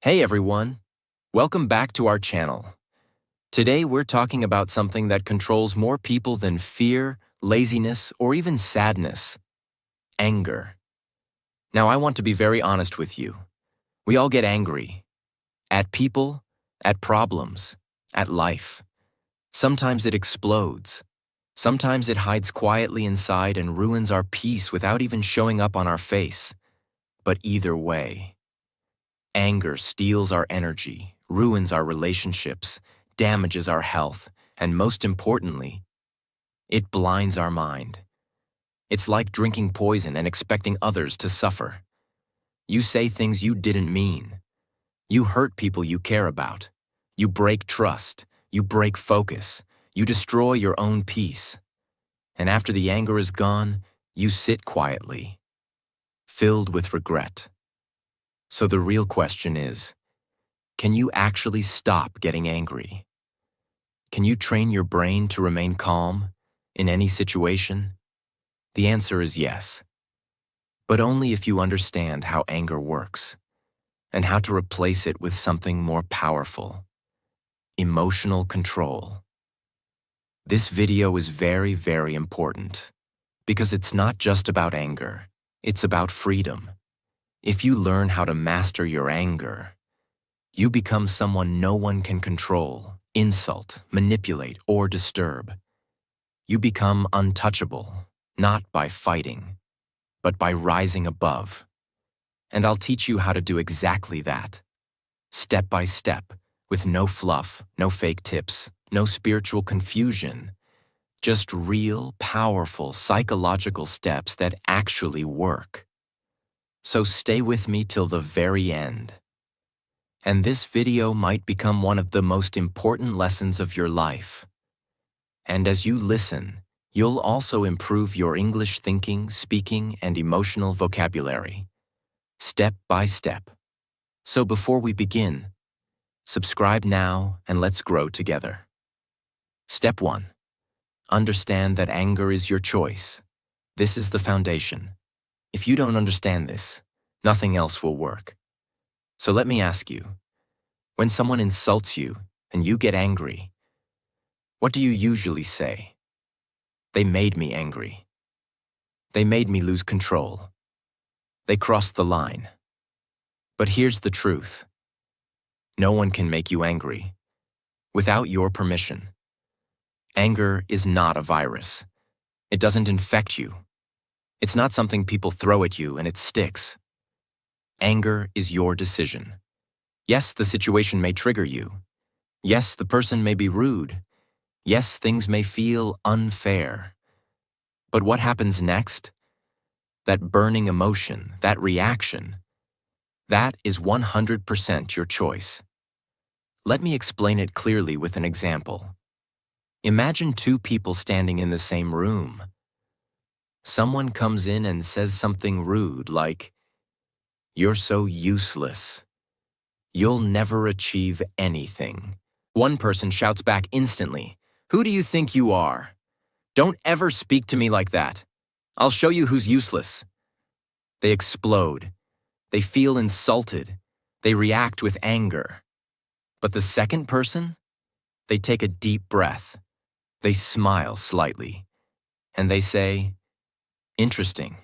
Hey everyone, welcome back to our channel. Today we're talking about something that controls more people than fear, laziness, or even sadness: anger. Now I want to be very honest with you. We all get angry. At people, at problems, at life. Sometimes it explodes. Sometimes it hides quietly inside and ruins our peace without even showing up on our face. But either way, anger steals our energy, ruins our relationships, damages our health, and most importantly, it blinds our mind. It's like drinking poison and expecting others to suffer. You say things you didn't mean. You hurt people you care about. You break trust. You break focus. You destroy your own peace. And after the anger is gone, you sit quietly, filled with regret. So the real question is, can you actually stop getting angry? Can you train your brain to remain calm in any situation? The answer is yes, but only if you understand how anger works and how to replace it with something more powerful: emotional control. This video is very, very important because it's not just about anger, it's about freedom. If you learn how to master your anger, you become someone no one can control, insult, manipulate, or disturb. You become untouchable, not by fighting, but by rising above. And I'll teach you how to do exactly that, step by step, with no fluff, no fake tips, no spiritual confusion, just real, powerful, psychological steps that actually work. So stay with me till the very end. And this video might become one of the most important lessons of your life. And as you listen, you'll also improve your English thinking, speaking, and emotional vocabulary, step by step. So before we begin, subscribe now and let's grow together. Step 1. Understand that anger is your choice. This is the foundation. If you don't understand this, nothing else will work. So let me ask you, when someone insults you and you get angry, what do you usually say? They made me angry. They made me lose control. They crossed the line. But here's the truth. No one can make you angry without your permission. Anger is not a virus. It doesn't infect you. It's not something people throw at you and it sticks. Anger is your decision. Yes, the situation may trigger you. Yes, the person may be rude. Yes, things may feel unfair. But what happens next? That burning emotion, that reaction, that is 100% your choice. Let me explain it clearly with an example. Imagine two people standing in the same room. Someone comes in and says something rude like, "You're so useless. You'll never achieve anything." One person shouts back instantly, "Who do you think you are? Don't ever speak to me like that. I'll show you who's useless." They explode. They feel insulted. They react with anger. But the second person? They take a deep breath. They smile slightly. And they say, "Interesting.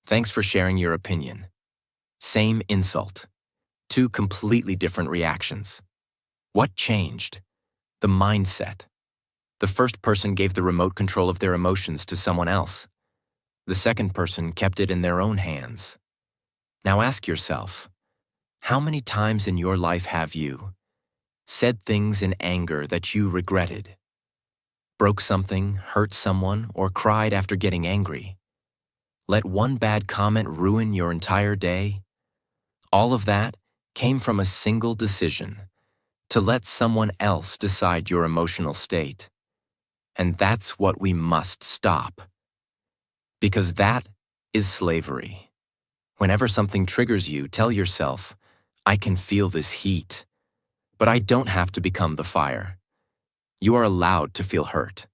Thanks for sharing your opinion." Same insult. Two completely different reactions. What changed? The mindset. The first person gave the remote control of their emotions to someone else. The second person kept it in their own hands. Now ask yourself, how many times in your life have you said things in anger that you regretted? Broke something, hurt someone, or cried after getting angry? Let one bad comment ruin your entire day? All of that came from a single decision: to let someone else decide your emotional state. And that's what we must stop. Because that is slavery. Whenever something triggers you, tell yourself, "I can feel this heat, but I don't have to become the fire." You are allowed to feel hurt.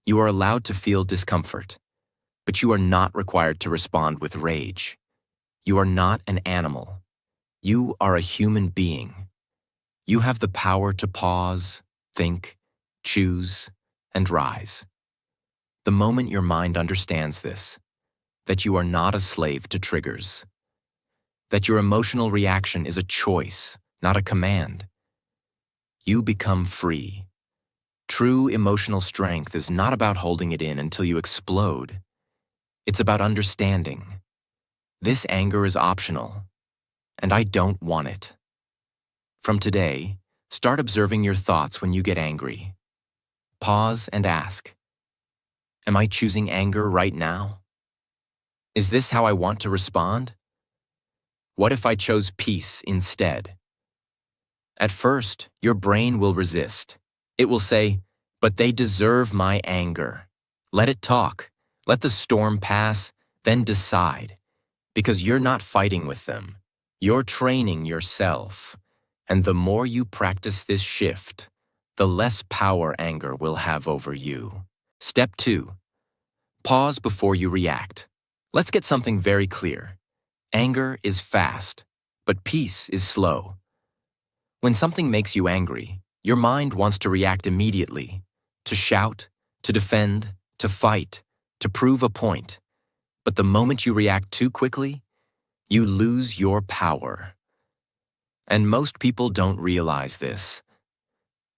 You are allowed to feel discomfort. But you are not required to respond with rage. You are not an animal. You are a human being. You have the power to pause, think, choose, and rise. The moment your mind understands this, that you are not a slave to triggers, that your emotional reaction is a choice, not a command, you become free. True emotional strength is not about holding it in until you explode. It's about understanding. This anger is optional, and I don't want it. From today, start observing your thoughts when you get angry. Pause and ask, am I choosing anger right now? Is this how I want to respond? What if I chose peace instead? At first, your brain will resist. It will say, but they deserve my anger. Let it talk. Let the storm pass, then decide. Because you're not fighting with them. You're training yourself. And the more you practice this shift, the less power anger will have over you. Step 2. Pause before you react. Let's get something very clear. Anger is fast, but peace is slow. When something makes you angry, your mind wants to react immediately, to shout, to defend, to fight, to prove a point. But the moment you react too quickly, you lose your power. And most people don't realize this.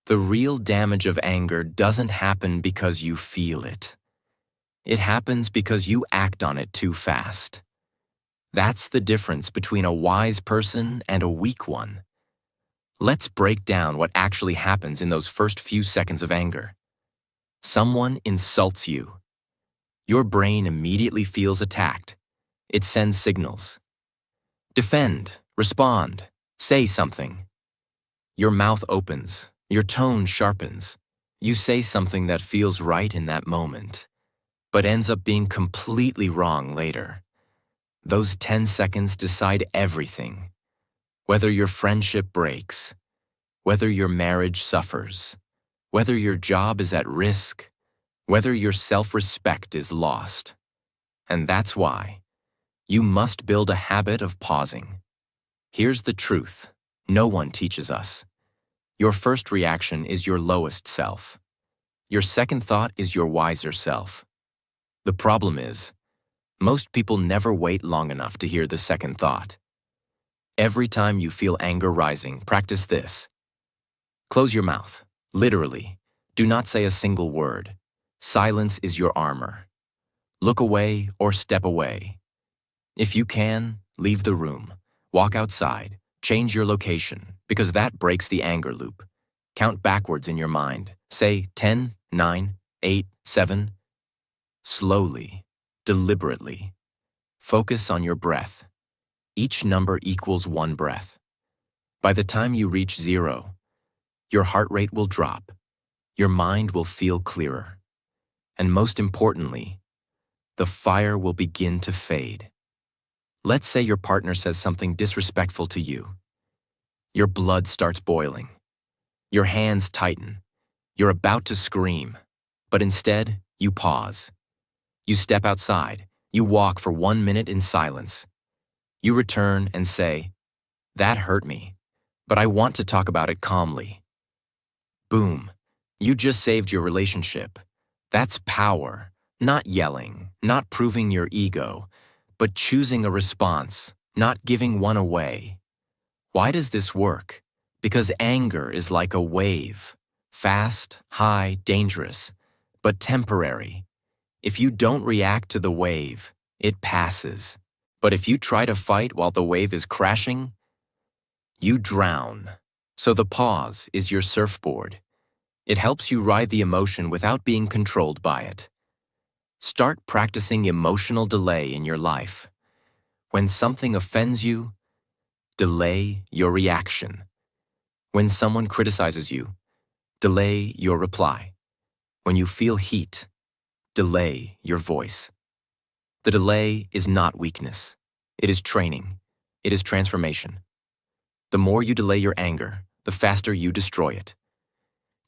The real damage of anger doesn't happen because you feel it. It happens because you act on it too fast. That's the difference between a wise person and a weak one. Let's break down what actually happens in those first few seconds of anger. Someone insults you. Your brain immediately feels attacked. It sends signals. Defend, respond, say something. Your mouth opens, your tone sharpens. You say something that feels right in that moment, but ends up being completely wrong later. Those 10 seconds decide everything. Whether your friendship breaks, whether your marriage suffers, whether your job is at risk, whether your self-respect is lost. And that's why you must build a habit of pausing. Here's the truth. No one teaches us. Your first reaction is your lowest self. Your second thought is your wiser self. The problem is, most people never wait long enough to hear the second thought. Every time you feel anger rising, practice this. Close your mouth. Literally. Do not say a single word. Silence is your armor. Look away or step away. If you can, leave the room. Walk outside. Change your location, because that breaks the anger loop. Count backwards in your mind. Say 10, 9, 8, 7. Slowly, deliberately. Focus on your breath. Each number equals 1 breath. By the time you reach 0, your heart rate will drop. Your mind will feel clearer. And most importantly, the fire will begin to fade. Let's say your partner says something disrespectful to you. Your blood starts boiling. Your hands tighten. You're about to scream. But instead, you pause. You step outside. You walk for 1 minute in silence. You return and say, "That hurt me, but I want to talk about it calmly." Boom. You just saved your relationship. That's power. Not yelling, not proving your ego, but choosing a response, not giving one away. Why does this work? Because anger is like a wave. Fast, high, dangerous, but temporary. If you don't react to the wave, it passes. But if you try to fight while the wave is crashing, you drown. So the pause is your surfboard. It helps you ride the emotion without being controlled by it. Start practicing emotional delay in your life. When something offends you, delay your reaction. When someone criticizes you, delay your reply. When you feel heat, delay your voice. The delay is not weakness. It is training. It is transformation. The more you delay your anger, the faster you destroy it.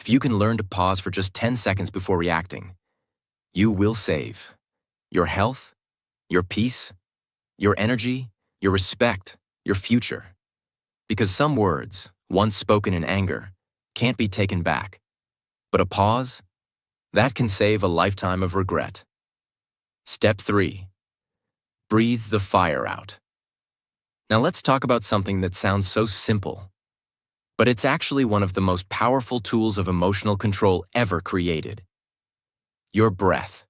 If you can learn to pause for just 10 seconds before reacting, you will save your health, your peace, your energy, your respect, your future. Because some words, once spoken in anger, can't be taken back. But a pause? That can save a lifetime of regret. Step 3. Breathe the fire out. Now let's talk about something that sounds so simple, but it's actually one of the most powerful tools of emotional control ever created. Your breath.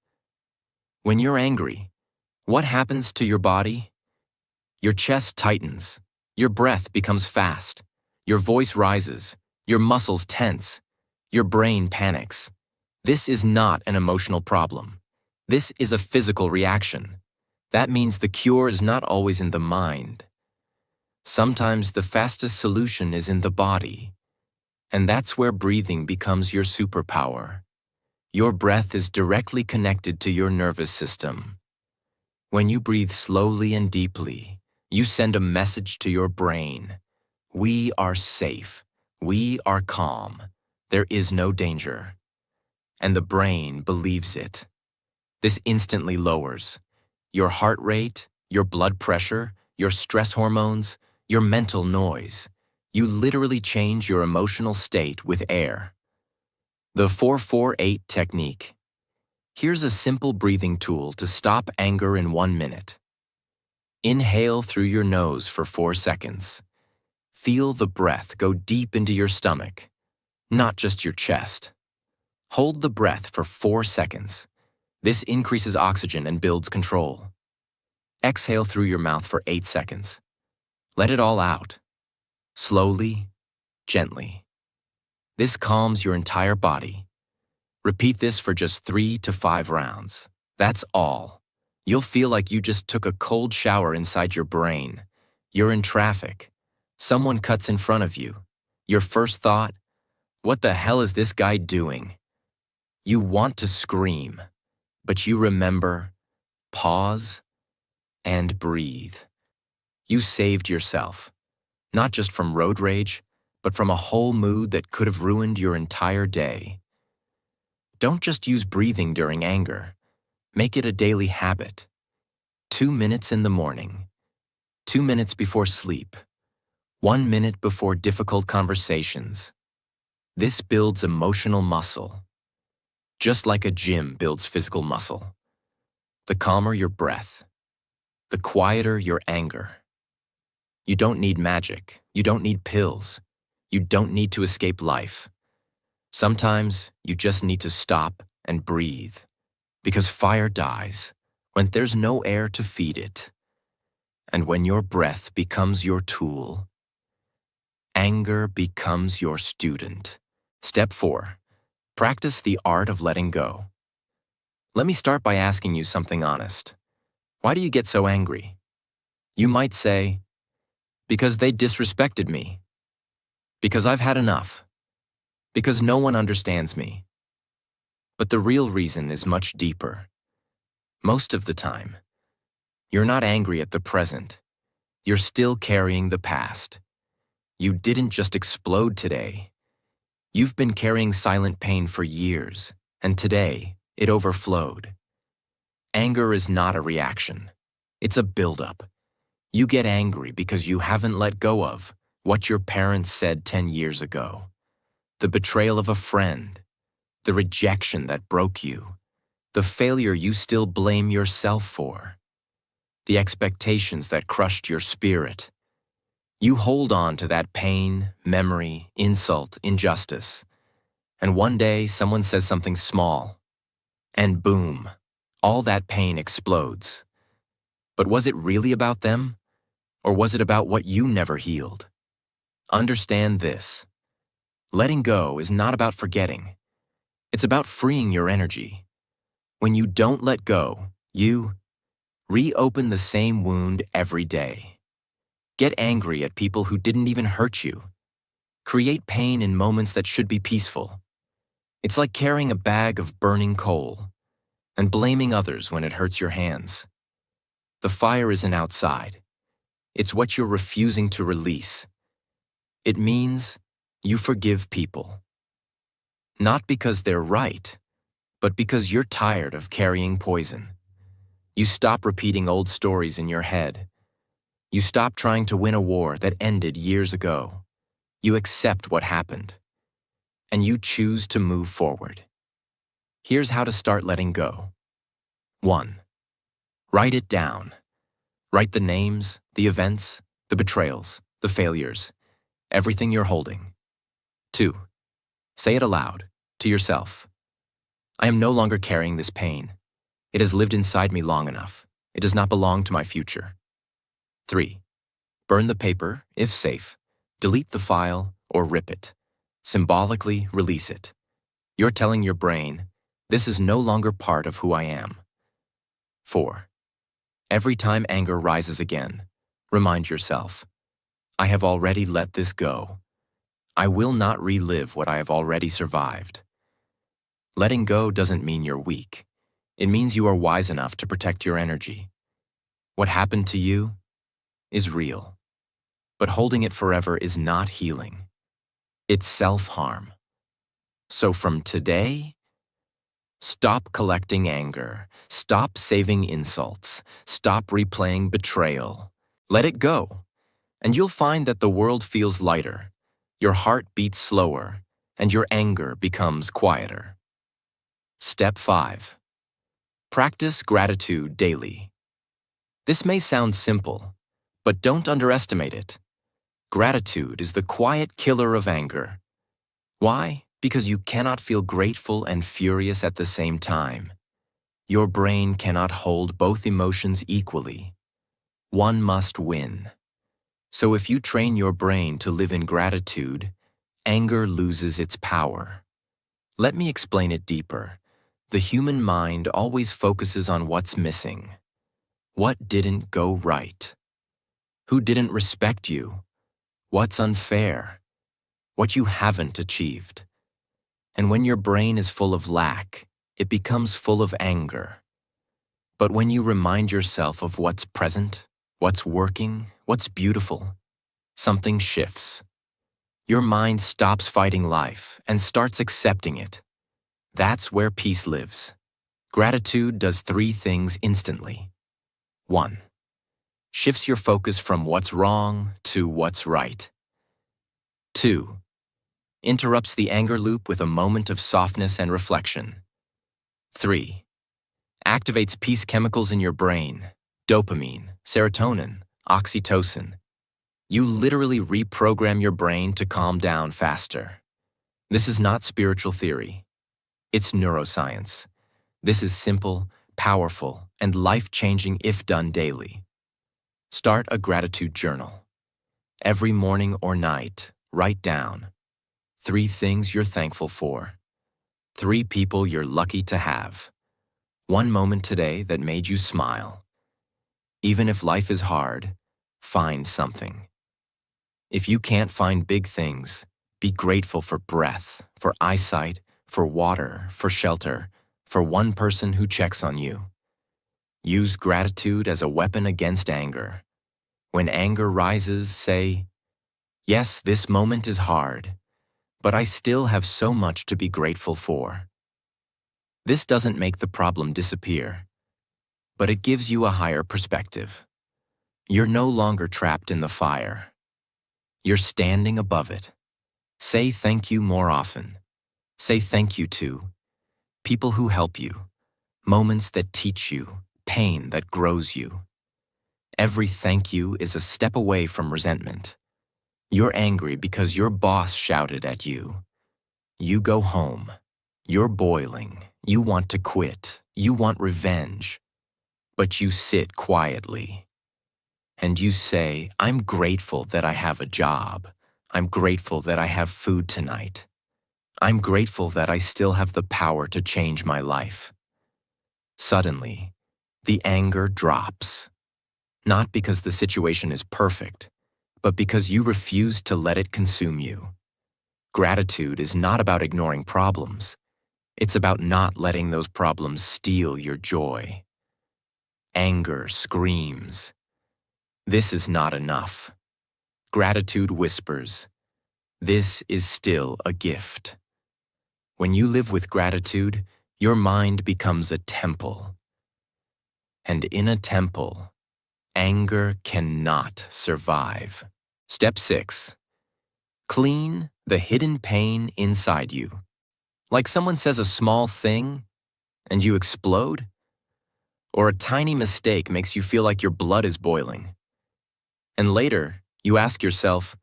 When you're angry, what happens to your body? Your chest tightens, your breath becomes fast, your voice rises, your muscles tense, your brain panics. This is not an emotional problem. This is a physical reaction. That means the cure is not always in the mind. Sometimes the fastest solution is in the body. And that's where breathing becomes your superpower. Your breath is directly connected to your nervous system. When you breathe slowly and deeply, you send a message to your brain. We are safe. We are calm. There is no danger. And the brain believes it. This instantly lowers your heart rate, your blood pressure, your stress hormones, your mental noise. You literally change your emotional state with air. The 4-4-8 technique. Here's a simple breathing tool to stop anger in 1 minute. Inhale through your nose for 4 seconds. Feel the breath go deep into your stomach, not just your chest. Hold the breath for 4 seconds. This increases oxygen and builds control. Exhale through your mouth for 8 seconds. Let it all out. Slowly, gently. This calms your entire body. Repeat this for just 3 to 5 rounds. That's all. You'll feel like you just took a cold shower inside your brain. You're in traffic. Someone cuts in front of you. Your first thought, what the hell is this guy doing? You want to scream, but you remember, pause, and breathe. You saved yourself, not just from road rage, but from a whole mood that could have ruined your entire day. Don't just use breathing during anger. Make it a daily habit. 2 minutes in the morning, 2 minutes before sleep, 1 minute before difficult conversations. This builds emotional muscle, just like a gym builds physical muscle. The calmer your breath, the quieter your anger. You don't need magic. You don't need pills. You don't need to escape life. Sometimes you just need to stop and breathe, because fire dies when there's no air to feed it. And when your breath becomes your tool, anger becomes your student. Step 4. Practice the art of letting go. Let me start by asking you something honest. Why do you get so angry? You might say, because they disrespected me. Because I've had enough. Because no one understands me. But the real reason is much deeper. Most of the time, you're not angry at the present. You're still carrying the past. You didn't just explode today. You've been carrying silent pain for years, and today, it overflowed. Anger is not a reaction. It's a buildup. You get angry because you haven't let go of what your parents said 10 years ago. The betrayal of a friend, the rejection that broke you, the failure you still blame yourself for, the expectations that crushed your spirit. You hold on to that pain, memory, insult, injustice, and one day someone says something small, and boom, all that pain explodes. But was it really about them? Or was it about what you never healed? Understand this. Letting go is not about forgetting. It's about freeing your energy. When you don't let go, you reopen the same wound every day. Get angry at people who didn't even hurt you. Create pain in moments that should be peaceful. It's like carrying a bag of burning coal and blaming others when it hurts your hands. The fire isn't outside. It's what you're refusing to release. It means you forgive people. Not because they're right, but because you're tired of carrying poison. You stop repeating old stories in your head. You stop trying to win a war that ended years ago. You accept what happened. And you choose to move forward. Here's how to start letting go. 1. Write it down. Write the names, the events, the betrayals, the failures, everything you're holding. 2. Say it aloud, to yourself. I am no longer carrying this pain. It has lived inside me long enough. It does not belong to my future. 3. Burn the paper, if safe. Delete the file or rip it. Symbolically release it. You're telling your brain, this is no longer part of who I am. 4. Every time anger rises again, remind yourself, I have already let this go. I will not relive what I have already survived. Letting go doesn't mean you're weak. It means you are wise enough to protect your energy. What happened to you is real, but holding it forever is not healing. It's self-harm. So from today, stop collecting anger. Stop saving insults. Stop replaying betrayal. Let it go, and you'll find that the world feels lighter, your heart beats slower, and your anger becomes quieter. Step 5. Practice gratitude daily. This may sound simple, but don't underestimate it. Gratitude is the quiet killer of anger. Why? Because you cannot feel grateful and furious at the same time. Your brain cannot hold both emotions equally. One must win. So if you train your brain to live in gratitude, anger loses its power. Let me explain it deeper. The human mind always focuses on what's missing. What didn't go right? Who didn't respect you? What's unfair? What you haven't achieved. And when your brain is full of lack, it becomes full of anger. But when you remind yourself of what's present, what's working, what's beautiful, something shifts. Your mind stops fighting life and starts accepting it. That's where peace lives. Gratitude does 3 things instantly. 1. Shifts your focus from what's wrong to what's right. 2. Interrupts the anger loop with a moment of softness and reflection. 3. Activates peace chemicals in your brain, dopamine, serotonin, oxytocin. You literally reprogram your brain to calm down faster. This is not spiritual theory. It's neuroscience. This is simple, powerful, and life-changing if done daily. Start a gratitude journal. Every morning or night, write down 3 things you're thankful for. 3 people you're lucky to have. 1 moment today that made you smile. Even if life is hard, find something. If you can't find big things, be grateful for breath, for eyesight, for water, for shelter, for one person who checks on you. Use gratitude as a weapon against anger. When anger rises, say, yes, this moment is hard, but I still have so much to be grateful for. This doesn't make the problem disappear, but it gives you a higher perspective. You're no longer trapped in the fire. You're standing above it. Say thank you more often. Say thank you to people who help you, moments that teach you, pain that grows you. Every thank you is a step away from resentment. You're angry because your boss shouted at you. You go home. You're boiling. You want to quit. You want revenge. But you sit quietly. And you say, I'm grateful that I have a job. I'm grateful that I have food tonight. I'm grateful that I still have the power to change my life. Suddenly, the anger drops. Not because the situation is perfect, but because you refuse to let it consume you. Gratitude is not about ignoring problems. It's about not letting those problems steal your joy. Anger screams, this is not enough. Gratitude whispers, this is still a gift. When you live with gratitude, your mind becomes a temple. And in a temple, Anger cannot survive. Step 6. Clean the hidden pain inside you. Like someone says a small thing and you explode? Or a tiny mistake makes you feel like your blood is boiling. And later, you ask yourself,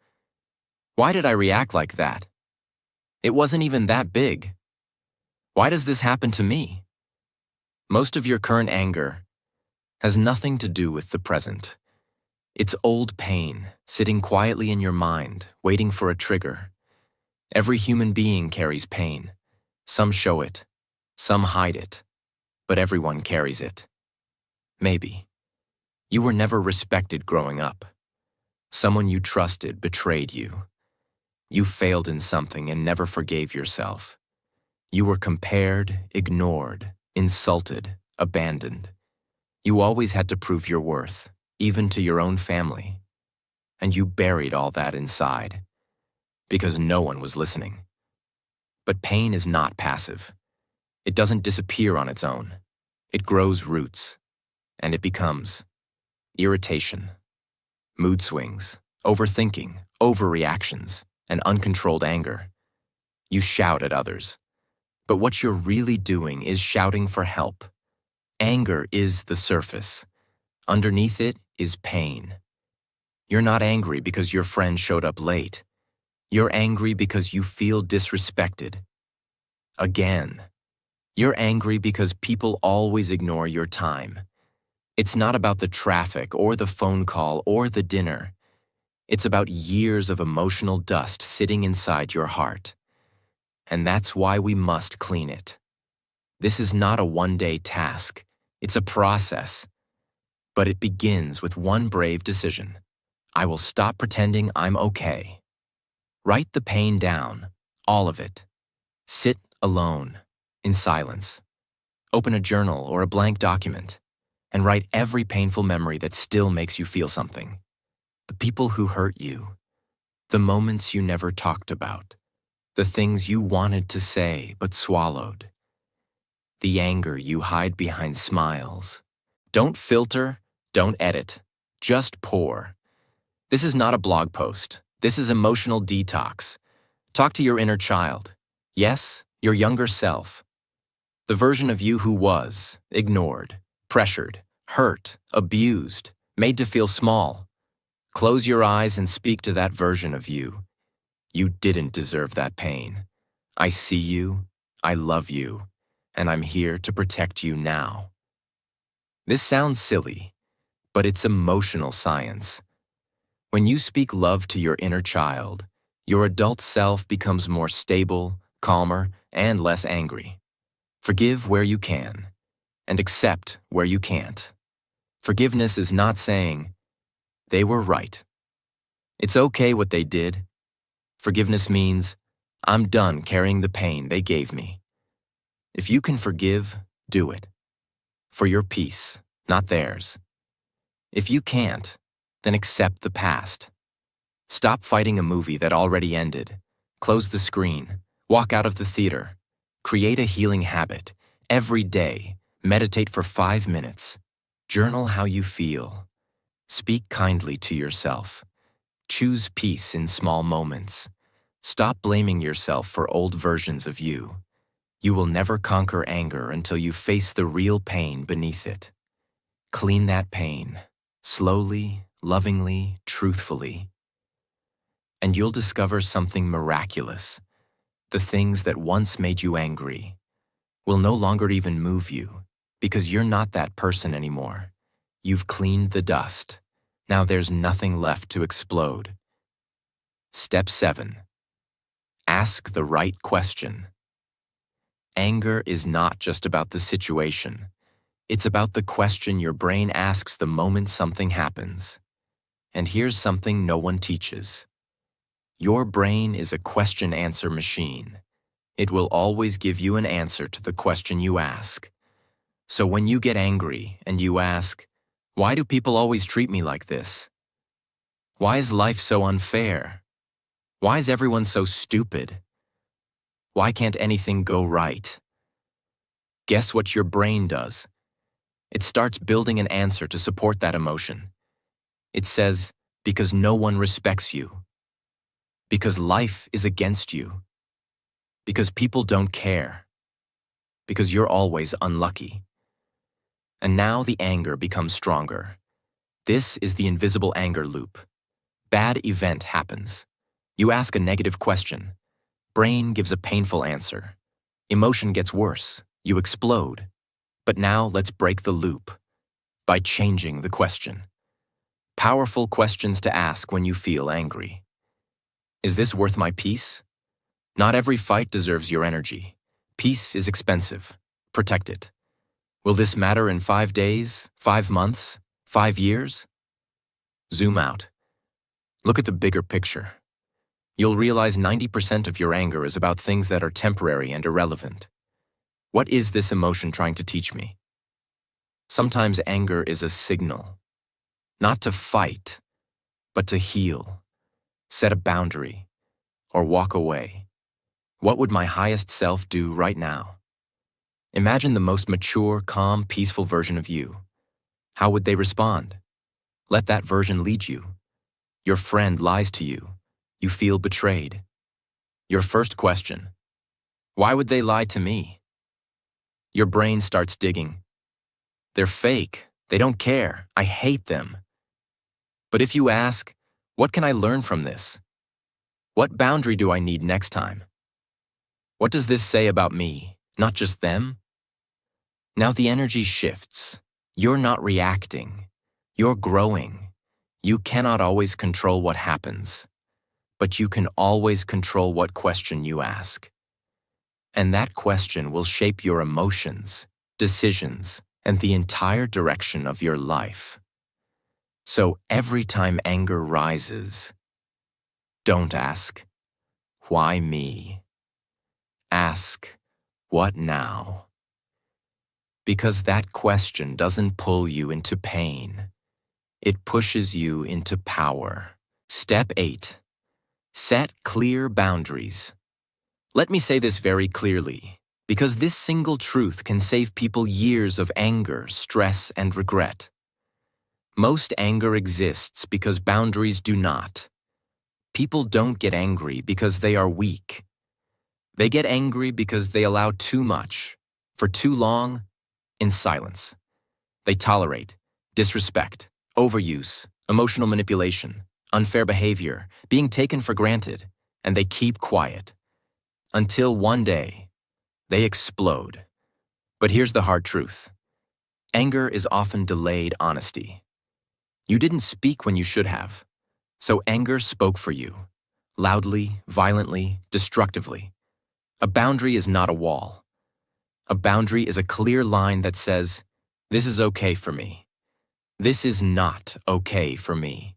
why did I react like that? It wasn't even that big. Why does this happen to me? Most of your current anger has nothing to do with the present. It's old pain sitting quietly in your mind, waiting for a trigger. Every human being carries pain. Some show it, some hide it, but everyone carries it. Maybe you were never respected growing up. Someone you trusted betrayed you. You failed in something and never forgave yourself. You were compared, ignored, insulted, abandoned. You always had to prove your worth, even to your own family. And you buried all that inside, because no one was listening. But pain is not passive. It doesn't disappear on its own. It grows roots, and it becomes irritation, mood swings, overthinking, overreactions, and uncontrolled anger. You shout at others, but what you're really doing is shouting for help. Anger is the surface. Underneath it is pain. You're not angry because your friend showed up late. You're angry because you feel disrespected. Again, you're angry because people always ignore your time. It's not about the traffic or the phone call or the dinner. It's about years of emotional dust sitting inside your heart. And that's why we must clean it. This is not a one-day task. It's a process. But it begins with one brave decision. I will stop pretending I'm okay. Write the pain down, all of it. Sit alone, in silence. Open a journal or a blank document, and write every painful memory that still makes you feel something. The people who hurt you, the moments you never talked about, the things you wanted to say but swallowed, the anger you hide behind smiles. Don't filter, don't edit, just pour. This is not a blog post. This is emotional detox. Talk to your inner child. Yes, your younger self. The version of you who was ignored, pressured, hurt, abused, made to feel small. Close your eyes and speak to that version of you. You didn't deserve that pain. I see you, I love you, and I'm here to protect you now. This sounds silly, but it's emotional science. When you speak love to your inner child, your adult self becomes more stable, calmer, and less angry. Forgive where you can, and accept where you can't. Forgiveness is not saying, they were right. It's okay what they did. Forgiveness means, I'm done carrying the pain they gave me. If you can forgive, do it. For your peace, not theirs. If you can't, then accept the past. Stop fighting a movie that already ended. Close the screen. Walk out of the theater. Create a healing habit. Every day, meditate for 5 minutes. Journal how you feel. Speak kindly to yourself. Choose peace in small moments. Stop blaming yourself for old versions of you. You will never conquer anger until you face the real pain beneath it. Clean that pain, slowly, lovingly, truthfully. And you'll discover something miraculous. The things that once made you angry will no longer even move you, because you're not that person anymore. You've cleaned the dust. Now there's nothing left to explode. Step 7. Ask the right question. Anger is not just about the situation. It's about the question your brain asks the moment something happens. And here's something no one teaches. Your brain is a question-answer machine. It will always give you an answer to the question you ask. So when you get angry and you ask, why do people always treat me like this? Why is life so unfair? Why is everyone so stupid? Why can't anything go right? Guess what your brain does? It starts building an answer to support that emotion. It says, because no one respects you. Because life is against you. Because people don't care. Because you're always unlucky. And now the anger becomes stronger. This is the invisible anger loop. Bad event happens. You ask a negative question. Brain gives a painful answer. Emotion gets worse. You explode. But now let's break the loop by changing the question. Powerful questions to ask when you feel angry. Is this worth my peace? Not every fight deserves your energy. Peace is expensive. Protect it. Will this matter in 5 days, 5 months, 5 years? Zoom out. Look at the bigger picture. You'll realize 90% of your anger is about things that are temporary and irrelevant. What is this emotion trying to teach me? Sometimes anger is a signal. Not to fight, but to heal, set a boundary, or walk away. What would my highest self do right now? Imagine the most mature, calm, peaceful version of you. How would they respond? Let that version lead you. Your friend lies to you. You feel betrayed. Your first question: why would they lie to me? Your brain starts digging. They're fake. They don't care. I hate them. But if you ask, what can I learn from this? What boundary do I need next time? What does this say about me, not just them? Now the energy shifts. You're not reacting. You're growing. You cannot always control what happens, but you can always control what question you ask. And that question will shape your emotions, decisions, and the entire direction of your life. So every time anger rises, don't ask, why me? Ask, what now? Because that question doesn't pull you into pain. It pushes you into power. Step 8. Set clear boundaries. Let me say this very clearly, because this single truth can save people years of anger, stress, and regret. Most anger exists because boundaries do not. People don't get angry because they are weak. They get angry because they allow too much, for too long, in silence. They tolerate disrespect, overuse, emotional manipulation, unfair behavior, being taken for granted, and they keep quiet. Until one day, they explode. But here's the hard truth. Anger is often delayed honesty. You didn't speak when you should have, so anger spoke for you, loudly, violently, destructively. A boundary is not a wall. A boundary is a clear line that says, this is okay for me. This is not okay for me.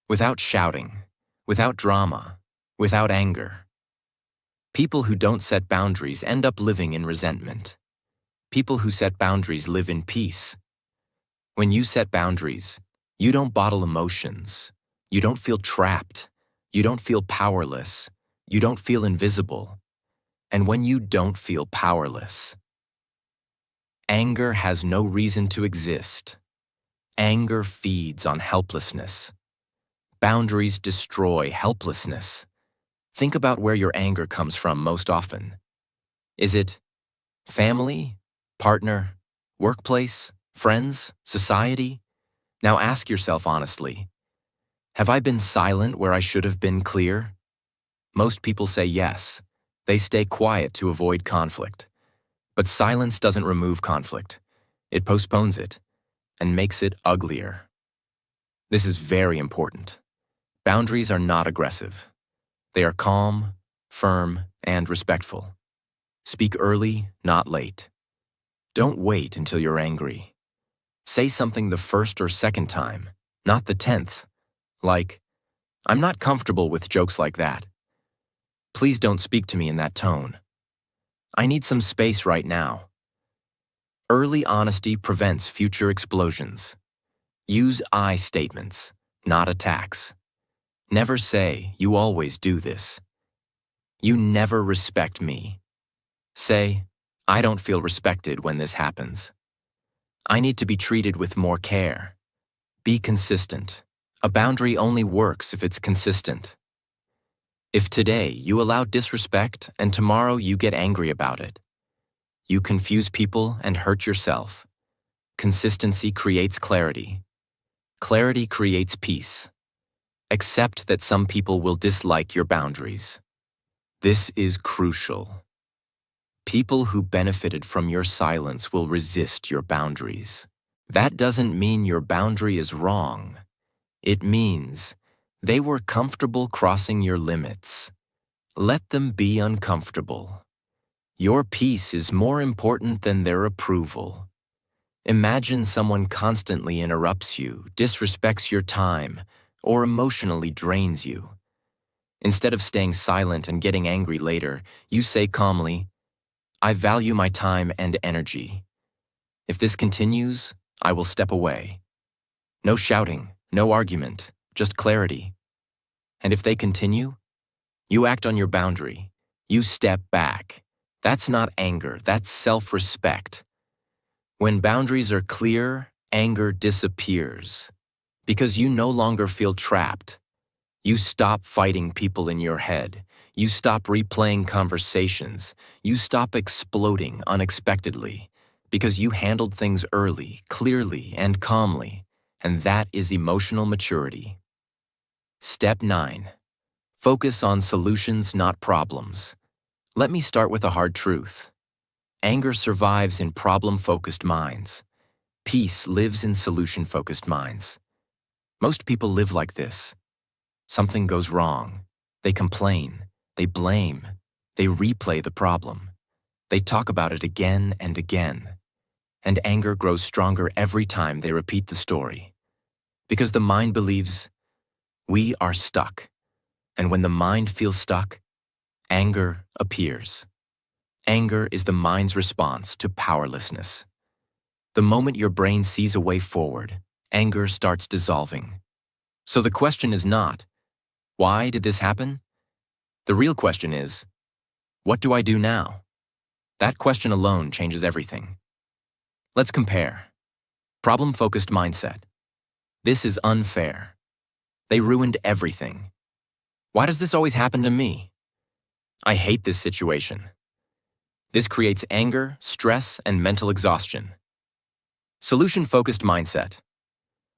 Without shouting, without drama, without anger. People who don't set boundaries end up living in resentment. People who set boundaries live in peace. When you set boundaries, you don't bottle emotions. You don't feel trapped. You don't feel powerless. You don't feel invisible. And when you don't feel powerless, anger has no reason to exist. Anger feeds on helplessness. Boundaries destroy helplessness. Think about where your anger comes from most often. Is it family, partner, workplace, friends, society? Now ask yourself honestly, have I been silent where I should have been clear? Most people say yes. They stay quiet to avoid conflict. But silence doesn't remove conflict. It postpones it and makes it uglier. This is very important. Boundaries are not aggressive. They are calm, firm, and respectful. Speak early, not late. Don't wait until you're angry. Say something the first or second time, not the 10th. Like, I'm not comfortable with jokes like that. Please don't speak to me in that tone. I need some space right now. Early honesty prevents future explosions. Use I statements, not attacks. Never say, you always do this. You never respect me. Say, I don't feel respected when this happens. I need to be treated with more care. Be consistent. A boundary only works if it's consistent. If today you allow disrespect and tomorrow you get angry about it, you confuse people and hurt yourself. Consistency creates clarity. Clarity creates peace. Accept that some people will dislike your boundaries. This is crucial. People who benefited from your silence will resist your boundaries. That doesn't mean your boundary is wrong. It means they were comfortable crossing your limits. Let them be uncomfortable. Your peace is more important than their approval. Imagine someone constantly interrupts you, disrespects your time, or emotionally drains you. Instead of staying silent and getting angry later, you say calmly, "I value my time and energy. If this continues, I will step away." No shouting, no argument, just clarity. And if they continue, you act on your boundary. You step back. That's not anger, that's self-respect. When boundaries are clear, anger disappears. Because you no longer feel trapped. You stop fighting people in your head. You stop replaying conversations. You stop exploding unexpectedly. Because you handled things early, clearly, and calmly. And that is emotional maturity. Step 9. Focus on solutions, not problems. Let me start with a hard truth. Anger survives in problem-focused minds. Peace lives in solution-focused minds. Most people live like this. Something goes wrong. They complain. They blame. They replay the problem. They talk about it again and again. And anger grows stronger every time they repeat the story. Because the mind believes, we are stuck. And when the mind feels stuck, anger appears. Anger is the mind's response to powerlessness. The moment your brain sees a way forward, anger starts dissolving. So the question is not, why did this happen? The real question is, what do I do now? That question alone changes everything. Let's compare. Problem-focused mindset. This is unfair. They ruined everything. Why does this always happen to me? I hate this situation. This creates anger, stress, and mental exhaustion. Solution-focused mindset.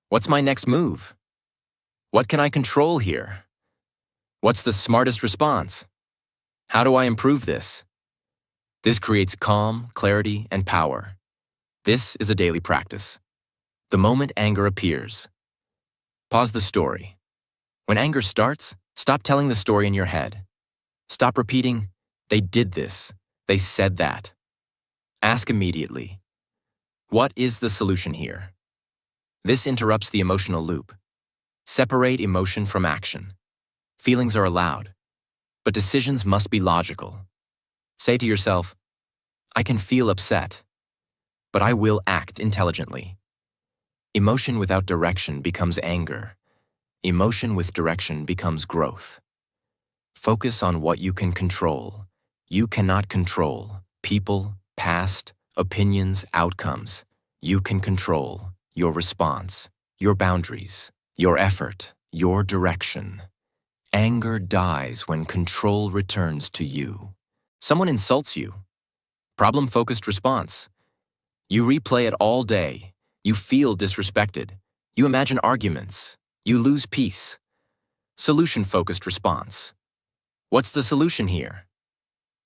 What's my next move? What can I control here? What's the smartest response? How do I improve this? This creates calm, clarity, and power. This is a daily practice. The moment anger appears, pause the story. When anger starts, stop telling the story in your head. Stop repeating, they did this, they said that. Ask immediately, what is the solution here? This interrupts the emotional loop. Separate emotion from action. Feelings are allowed, but decisions must be logical. Say to yourself, I can feel upset, but I will act intelligently. Emotion without direction becomes anger. Emotion with direction becomes growth. Focus on what you can control. You cannot control people, past, opinions, outcomes. You can control your response, your boundaries, your effort, your direction. Anger dies when control returns to you. Someone insults you. Problem-focused response. You replay it all day. You feel disrespected. You imagine arguments. You lose peace. Solution-focused response. What's the solution here?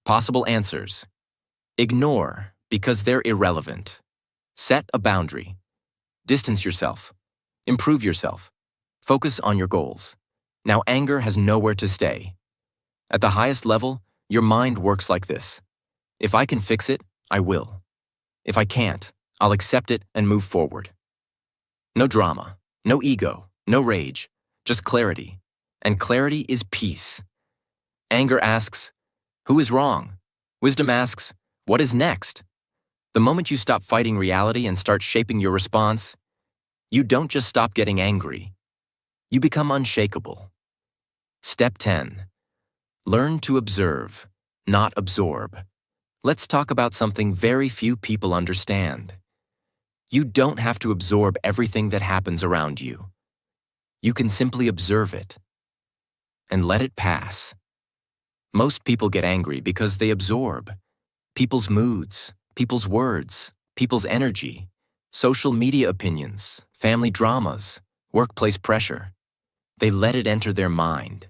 Possible answers. Ignore because they're irrelevant. Set a boundary. Distance yourself. Improve yourself. Focus on your goals. Now anger has nowhere to stay. At the highest level, your mind works like this. If I can fix it, I will. If I can't, I'll accept it and move forward. No drama, no ego, no rage, just clarity. And clarity is peace. Anger asks, who is wrong? Wisdom asks, what is next? The moment you stop fighting reality and start shaping your response, you don't just stop getting angry. You become unshakable. Step 10. Learn to observe, not absorb. Let's talk about something very few people understand. You don't have to absorb everything that happens around you. You can simply observe it and let it pass. Most people get angry because they absorb people's moods, people's words, people's energy, social media opinions, family dramas, workplace pressure. They let it enter their mind.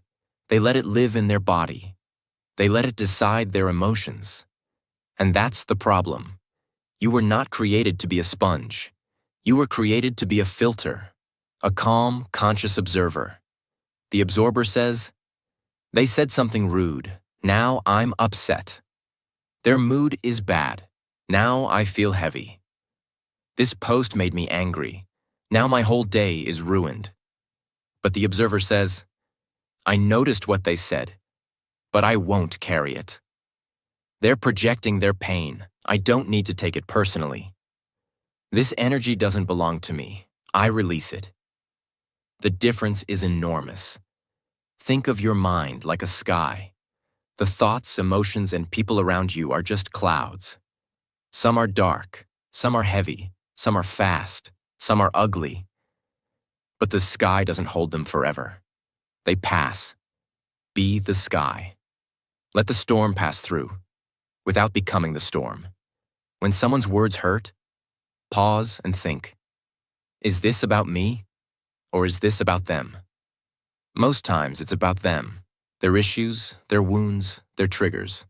They let it live in their body. They let it decide their emotions. And that's the problem. You were not created to be a sponge. You were created to be a filter, a calm, conscious observer. The absorber says, "They said something rude. Now I'm upset. Their mood is bad. Now I feel heavy. This post made me angry. Now my whole day is ruined." But the observer says, "I noticed what they said, but I won't carry it. They're projecting their pain. I don't need to take it personally. This energy doesn't belong to me. I release it." The difference is enormous. Think of your mind like a sky. The thoughts, emotions, and people around you are just clouds. Some are dark, some are heavy, some are fast, some are ugly. But the sky doesn't hold them forever. They pass. Be the sky. Let the storm pass through, without becoming the storm. When someone's words hurt, pause and think, is this about me, or is this about them? Most times it's about them, their issues, their wounds, their triggers.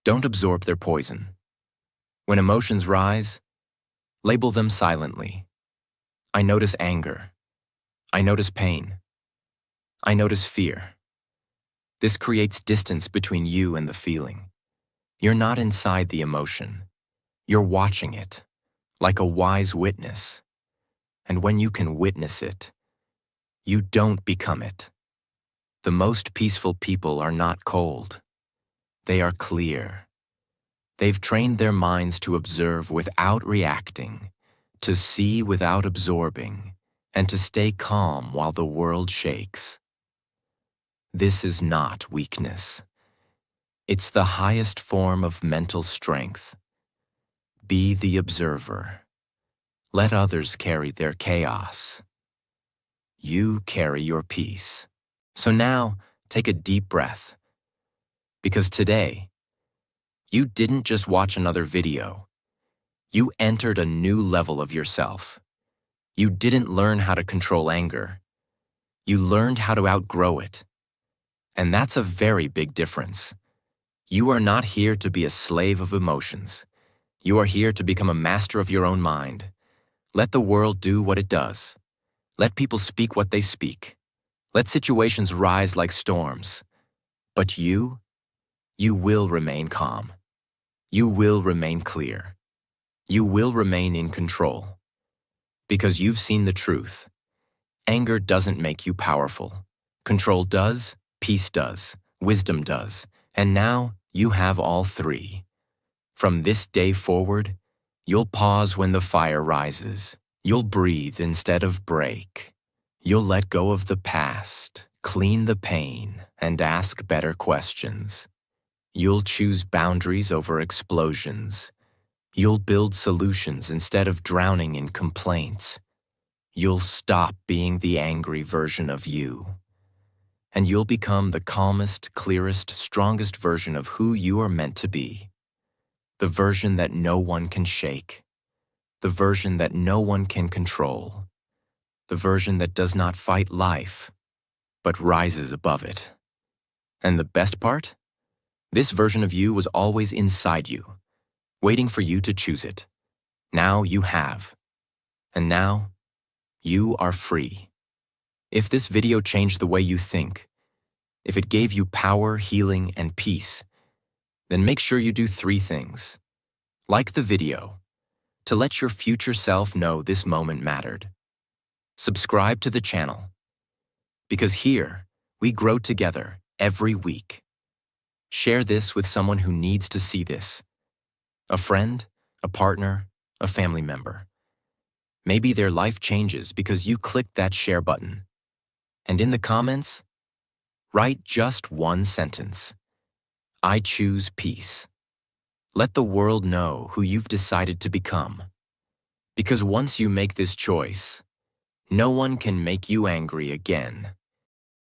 Don't absorb their poison. When emotions rise, label them silently. I notice anger. I notice pain. I notice fear. This creates distance between you and the feeling. You're not inside the emotion. You're watching it, like a wise witness. And when you can witness it, you don't become it. The most peaceful people are not cold. They are clear. They've trained their minds to observe without reacting, to see without absorbing, and to stay calm while the world shakes. This is not weakness. It's the highest form of mental strength. Be the observer. Let others carry their chaos. You carry your peace. So now, take a deep breath. Because today, you didn't just watch another video. You entered a new level of yourself. You didn't learn how to control anger. You learned how to outgrow it. And that's a very big difference. You are not here to be a slave of emotions. You are here to become a master of your own mind. Let the world do what it does. Let people speak what they speak. Let situations rise like storms. But you will remain calm. You will remain clear. You will remain in control. Because you've seen the truth. Anger doesn't make you powerful. Control does, peace does, wisdom does, and now you have all three. From this day forward, you'll pause when the fire rises. You'll breathe instead of break. You'll let go of the past, clean the pain, and ask better questions. You'll choose boundaries over explosions. You'll build solutions instead of drowning in complaints. You'll stop being the angry version of you. And you'll become the calmest, clearest, strongest version of who you are meant to be. The version that no one can shake. The version that no one can control. The version that does not fight life, but rises above it. And the best part? This version of you was always inside you, waiting for you to choose it. Now you have. And now, you are free. If this video changed the way you think, if it gave you power, healing, and peace, then make sure you do 3 things. Like the video, to let your future self know this moment mattered. Subscribe to the channel, because here, we grow together every week. Share this with someone who needs to see this. A friend, a partner, a family member. Maybe their life changes because you clicked that share button. And in the comments, write just 1 sentence. I choose peace. Let the world know who you've decided to become. Because once you make this choice, no one can make you angry again.